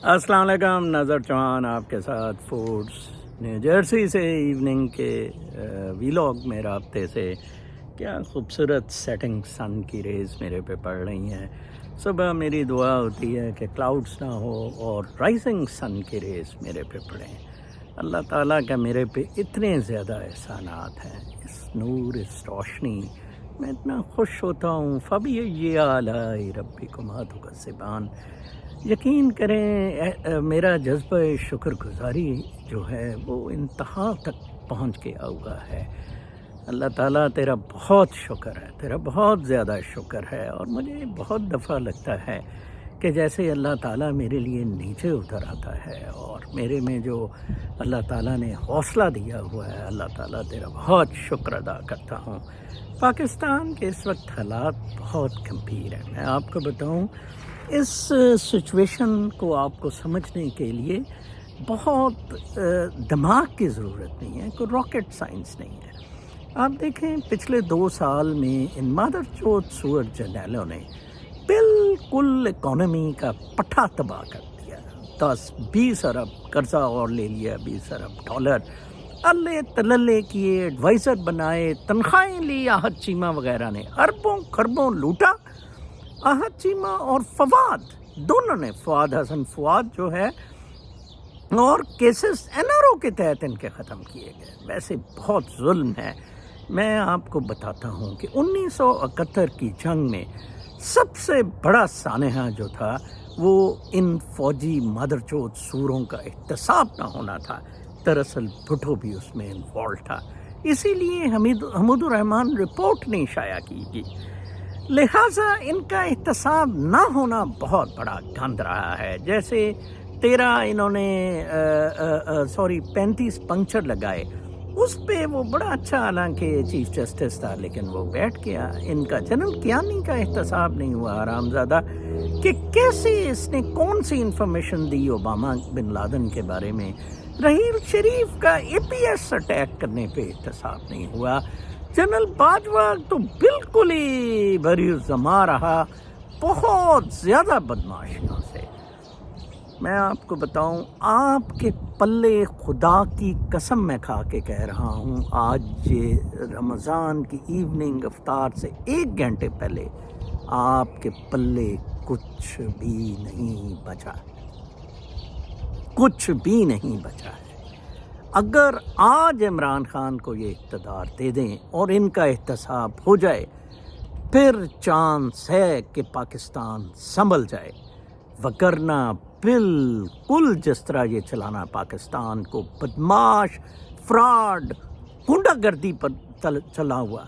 السلام علیکم، نظر چوہان آپ کے ساتھ فوڈس نیو جرسی سے ایوننگ کے ویلاگ میں رابطے سے. کیا خوبصورت سیٹنگ سن کی ریز میرے پہ پڑ رہی ہیں. صبح میری دعا ہوتی ہے کہ کلاؤڈس نہ ہو اور رائزنگ سن کی ریز میرے پہ پڑیں. اللہ تعالیٰ کا میرے پہ اتنے زیادہ احسانات ہیں، اس نور، اس روشنی میں اتنا خوش ہوتا ہوں. فبی آلاء ربکما تکذبان. یقین کریں میرا جذبہ شکر گزاری جو ہے وہ انتہا تک پہنچ گیا ہوا ہے. اللہ تعالیٰ تیرا بہت شکر ہے، تیرا بہت زیادہ شکر ہے. اور مجھے بہت دفعہ لگتا ہے کہ جیسے اللہ تعالیٰ میرے لیے نیچے اتر آتا ہے اور میرے میں جو اللہ تعالیٰ نے حوصلہ دیا ہوا ہے. اللہ تعالیٰ تیرا بہت شکر ادا کرتا ہوں. پاکستان کے اس وقت حالات بہت گمبھیر ہیں. میں آپ کو بتاؤں، اس سچویشن کو آپ کو سمجھنے کے لیے بہت دماغ کی ضرورت نہیں ہے، کوئی راکٹ سائنس نہیں ہے. آپ دیکھیں پچھلے 2 سال میں ان مادر چوت سور جرنیلوں نے بالکل اکانومی کا پٹھا تباہ کر دیا. 10-20 ارب قرضہ اور لے لیا، $20 ارب، اللہ تللے کیے، ایڈوائزر بنائے، تنخواہیں لی. آہت چیمہ وغیرہ نے اربوں خربوں لوٹا. آہت چیمہ اور فواد دونوں نے، فواد حسن فواد جو ہے، اور کیسز NRO کے تحت ان کے ختم کیے گئے. ویسے بہت ظلم ہے. میں آپ کو بتاتا ہوں کہ 1971 کی جنگ میں سب سے بڑا سانحہ جو تھا وہ ان فوجی مادر چوت سوروں کا احتساب نہ ہونا تھا. دراصل بھٹو بھی اس میں انوالو تھا، اسی لیے حمود الرحمن رپورٹ نہیں شائع کی گئی. لہٰذا ان کا احتساب نہ ہونا بہت بڑا گند رہا ہے. جیسے 35 پنکچر لگائے، اس پہ وہ بڑا اچھا، حالانکہ چیف جسٹس تھا، لیکن وہ بیٹھ گیا. ان کا جنرل کیانی کا احتساب نہیں ہوا حرامزادہ کہ کیسے اس نے کون سی انفارمیشن دی اوباما بن لادن کے بارے میں. رحیل شریف کا APS اٹیک کرنے پہ احتساب نہیں ہوا. جنرل باجوہ تو بالکل ہی بری الزما رہا بہت زیادہ بدمعاشیوں سے. میں آپ کو بتاؤں، آپ کے پلے خدا کی قسم میں کھا کے کہہ رہا ہوں، آج یہ رمضان کی ایوننگ افطار سے 1 گھنٹے پہلے آپ کے پلے کچھ بھی نہیں بچا، کچھ بھی نہیں بچا ہے. اگر آج عمران خان کو یہ اقتدار دے دیں اور ان کا احتساب ہو جائے، پھر چانس ہے کہ پاکستان سنبھل جائے. وگرنہ بالکل جس طرح یہ چلانا پاکستان کو بدماش، فراڈ، گنڈا گردی پر چلا ہوا.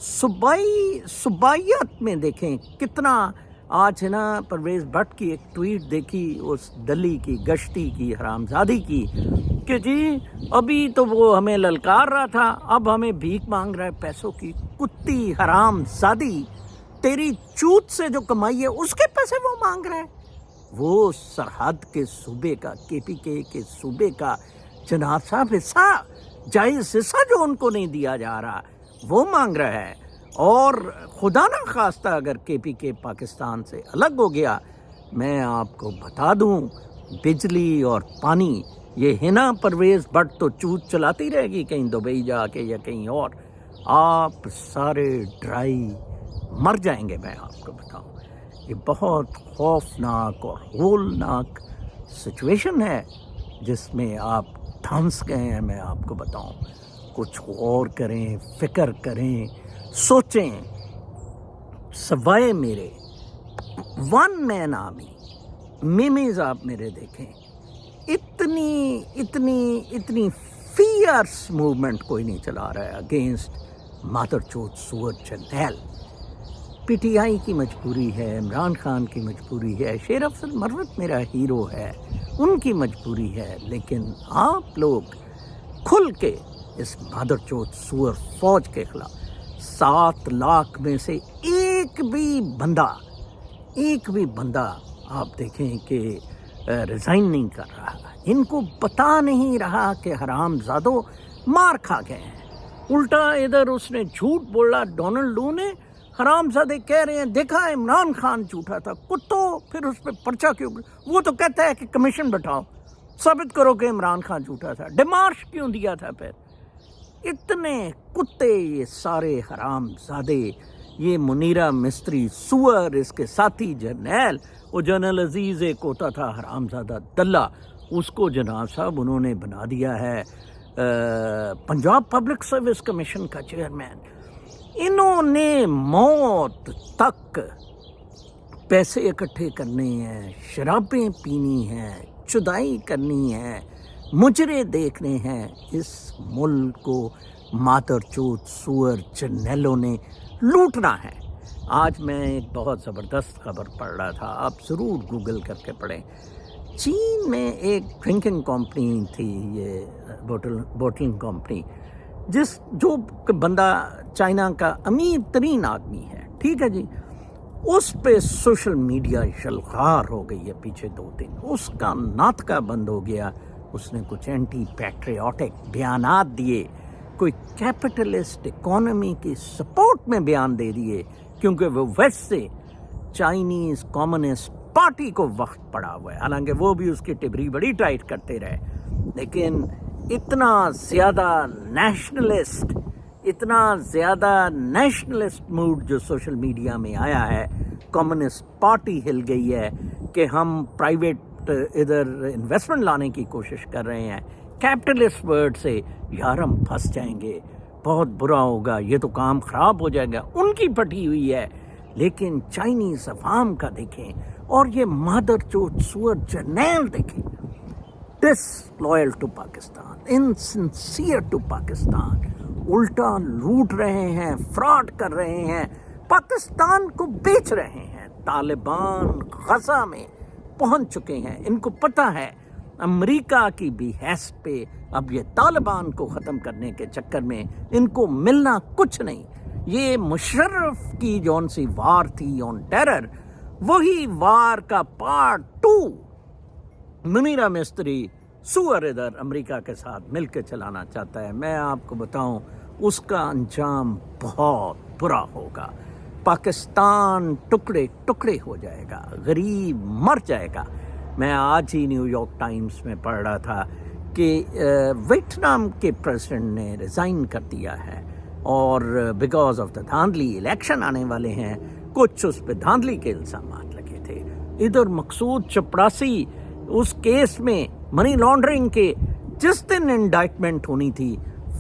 صوبائیت میں دیکھیں کتنا. آج ہے نا پرویز بٹ کی ایک ٹویٹ دیکھی اس دلی کی گشتی کی حرامزادی کی کہ جی ابھی تو وہ ہمیں للکار رہا تھا، اب ہمیں بھیک مانگ رہا ہے پیسوں کی. کتی حرام زادی، تیری چوت سے جو کمائی ہے اس کے پیسے وہ مانگ رہا ہے. وہ سرحد کے صوبے کا، KPK کے صوبے کا جناب صاحب حصہ، جائز حصہ جو ان کو نہیں دیا جا رہا، وہ مانگ رہا ہے. اور خدا نہ خواستہ اگر KPK پاکستان سے الگ ہو گیا، میں آپ کو بتا دوں، بجلی اور پانی یہ ہے نا پرویز بٹ تو چوت چلاتی رہے گی کہیں دبئی جا کے یا کہیں اور. آپ سارے ڈرائی مر جائیں گے. میں آپ کو بتاؤں، یہ بہت خوفناک اور ہولناک سچویشن ہے جس میں آپ دھنس گئے ہیں. میں آپ کو بتاؤں، کچھ غور کریں، فکر کریں، سوچیں. سوائے میرے 1 مین آرمی میمیز آپ میرے دیکھیں، اتنی فیئرس موومنٹ کوئی نہیں چلا رہا ہے اگینسٹ مادر چوت سور جرنیل. PTI کی مجبوری ہے، عمران خان کی مجبوری ہے، شیر افضل مروت میرا ہیرو ہے، ان کی مجبوری ہے. لیکن آپ لوگ کھل کے اس مادر چوت سور فوج کے خلاف، 7 لاکھ میں سے ایک بھی بندہ آپ دیکھیں کہ ریزائن نہیں کر رہا. ان کو پتا نہیں رہا کہ حرام زادوں مار کھا گئے ہیں. الٹا ادھر اس نے جھوٹ بولا ڈونلڈ لو نے، हरामजादे कह रहे हैं देखा इमरान खान झूठा था, कुत्तों फिर उस पर पर्चा क्यों? वो तो कहता है कि कमीशन बैठाओ, साबित करो कि इमरान खान झूठा था, डिमार्श क्यों दिया था? फिर इतने कुत्ते ये सारे हरामजादे, ये मुनीरा मिस्त्री सुअर, इसके साथी जर्नैल, वो जनरल अजीज एक होता था हरामजादा दल्ला, उसको जनाब साहब उन्होंने बना दिया है पंजाब पब्लिक सर्विस कमीशन का चेयरमैन। इन्होंने मौत तक पैसे इकट्ठे करने हैं, शराबें पीनी हैं, चुदाई करनी है, मुजरे देखने हैं। इस मुल्क को मादरचोद सुअर जर्नैलों ने लूटना है। आज मैं एक बहुत ज़बरदस्त खबर पढ़ रहा था, आप ज़रूर गूगल करके पढ़ें। चीन में एक ड्रिंकिंग कंपनी थी, ये बोटलिंग कंपनी, जो बंदा चाइना का अमीर तरीन आदमी है, ठीक है जी, उस पे सोशल मीडिया शलगार हो गई है पीछे 2 दिन। उसका नाटका बंद हो गया, उसने कुछ एंटी पैट्रियाटिक बयानात दिए, कोई कैपिटलिस्ट इकोनॉमी की सपोर्ट में बयान दे दिए, क्योंकि वो वेस्ट से चाइनीज़ कम्युनिस्ट पार्टी को वक्त पड़ा हुआ है। हालांकि वो भी उसकी टिबरी बड़ी टाइट करते रहे, लेकिन इतना ज़्यादा नेशनलिस्ट मूड जो सोशल मीडिया में आया है, कम्युनिस्ट पार्टी हिल गई है कि हम प्राइवेट इधर इन्वेस्टमेंट लाने की कोशिश कर रहे हैं। कैपिटलिस्ट वर्ड से यार हम फंस जाएंगे, बहुत बुरा होगा, ये तो काम ख़राब हो जाएगा, उनकी पटी हुई है। लेकिन चाइनीज़ अवाम का देखें और ये मादरचोद सुअर जर्नैल देखें, disloyal to Pakistan, insincere to Pakistan, उल्टा लूट रहे हैं, फ्रॉड कर रहे हैं, पाकिस्तान को बेच रहे हैं। तालिबान गजा में पहुंच चुके हैं, इनको पता है अमेरिका की behest पे अब ये तालिबान को ख़त्म करने के चक्कर में इनको मिलना कुछ नहीं। ये मुशर्रफ की जौन सी वार थी ऑन टेरर, वही वार का पार्ट 2 मुनीरा मिस्त्री सुअर इधर अमेरिका के साथ मिलकर चलाना चाहता है। मैं आपको बताऊं, उसका अंजाम बहुत बुरा होगा। पाकिस्तान टुकड़े टुकड़े हो जाएगा, गरीब मर जाएगा। मैं आज ही न्यूयॉर्क टाइम्स में पढ़ रहा था कि वियतनाम के प्रेसिडेंट ने रिज़ाइन कर दिया है, और बिकॉज ऑफ द धांधली, इलेक्शन आने वाले हैं, कुछ उस पर धांधली के इल्ज़ामात लगे थे। इधर मकसूद चपरासी, उस केस में मनी लॉन्ड्रिंग के जिस दिन इंडाइटमेंट होनी थी,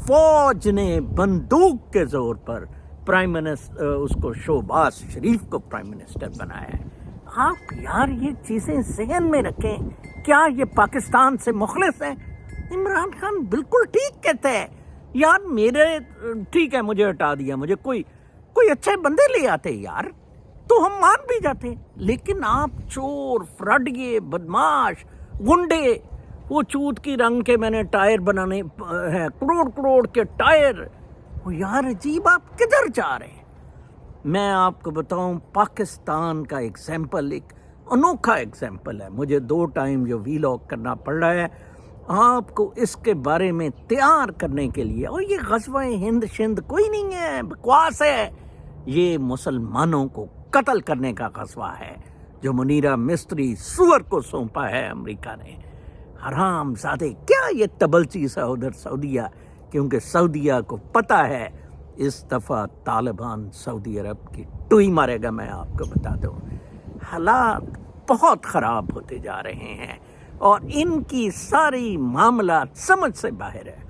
फौज ने बंदूक के जोर पर प्राइम मिनिस्टर, उसको शहबाज शरीफ को प्राइम मिनिस्टर बनाया है। आप यार ये चीज़ें ज़हन में रखें, क्या ये पाकिस्तान से मुखलिस है? इमरान खान बिल्कुल ठीक कहते हैं, यार मेरे ठीक है मुझे हटा दिया, मुझे कोई अच्छे बंदे ले आते यार तो हम मान भी जाते। लेकिन आप चोर, फ्रडिये, बदमाश, गुंडे, वो चूत की रंग के मैंने टायर बनाने हैं, करोड़ के टायर, वो यार अजीब, आप किधर जा रहे हैं? मैं आपको बताऊं, पाकिस्तान का एग्जाम्पल एक अनोखा एग्जाम्पल है। मुझे 2 टाइम जो वीलॉग करना पड़ रहा है आपको इसके बारे में तैयार करने के लिए। और ये ग़ज़वा हिंद शिंद कोई नहीं है, बकवास है, ये मुसलमानों को कत्ल करने का ग़ज़वा है जो मुनीरा मिस्त्री सुअर को सौंपा है अमेरिका ने। हरामज़ादे, क्या ये तबलची सा उधर सऊदिया, क्योंकि सऊदिया को पता है इस दफ़ा तालिबान सऊदी अरब की टुई मारेगा। मैं आपको बता दूं, हालात बहुत ख़राब होते जा रहे हैं और इनकी सारी मामला समझ से बाहर है।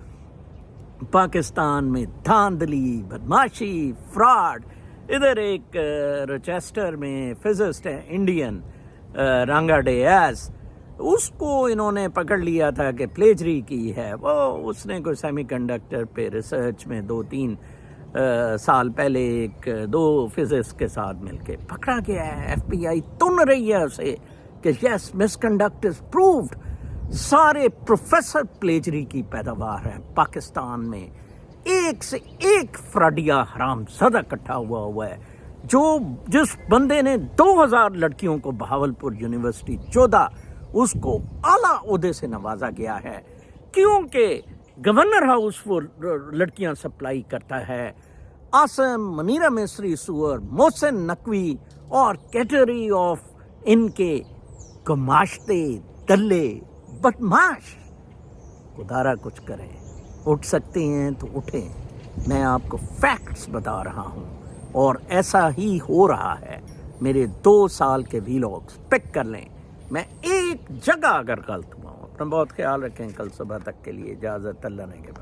पाकिस्तान में धांधली, बदमाशी, फ्रॉड। इधर एक रोचेस्टर में फिजिस्ट है इंडियन, रांगा डेयास, उसको इन्होंने पकड़ लिया था कि प्लेजरी की है। वो उसने कोई सेमीकंडक्टर पे रिसर्च में 2-3 साल पहले 2 फिजिस्ट के साथ मिलके पकड़ा गया है। FBI तुन रही है उसे कि यस, मिसकंडक्ट इज प्रूव्ड। सारे प्रोफेसर प्लेजरी की पैदावार है पाकिस्तान में। एक से एक फ्रडिया हरामज़ादा इकट्ठा हुआ है। जिस बंदे ने 2000 लड़कियों को बहावलपुर यूनिवर्सिटी 14 उसको आला ओहदे से नवाजा गया है, क्योंकि गवर्नर हाउस वो लड़कियां सप्लाई करता है। आसम, मनीरा मिस्री सुअर, मोहसिन नकवी और कैटेगरी ऑफ इनके कमाश्ते दल्ले बदमाश। खुदारा कुछ करें, उठ सकते हैं तो उठें। मैं आपको फैक्ट्स बता रहा हूँ और ऐसा ही हो रहा है। मेरे 2 साल के वीलॉग्स पिक कर लें। मैं एक जगह अगर गलत हुआ हूँ, अपना बहुत ख्याल रखें। कल सुबह तक के लिए इजाज़त, अल्लाह ने के बाद।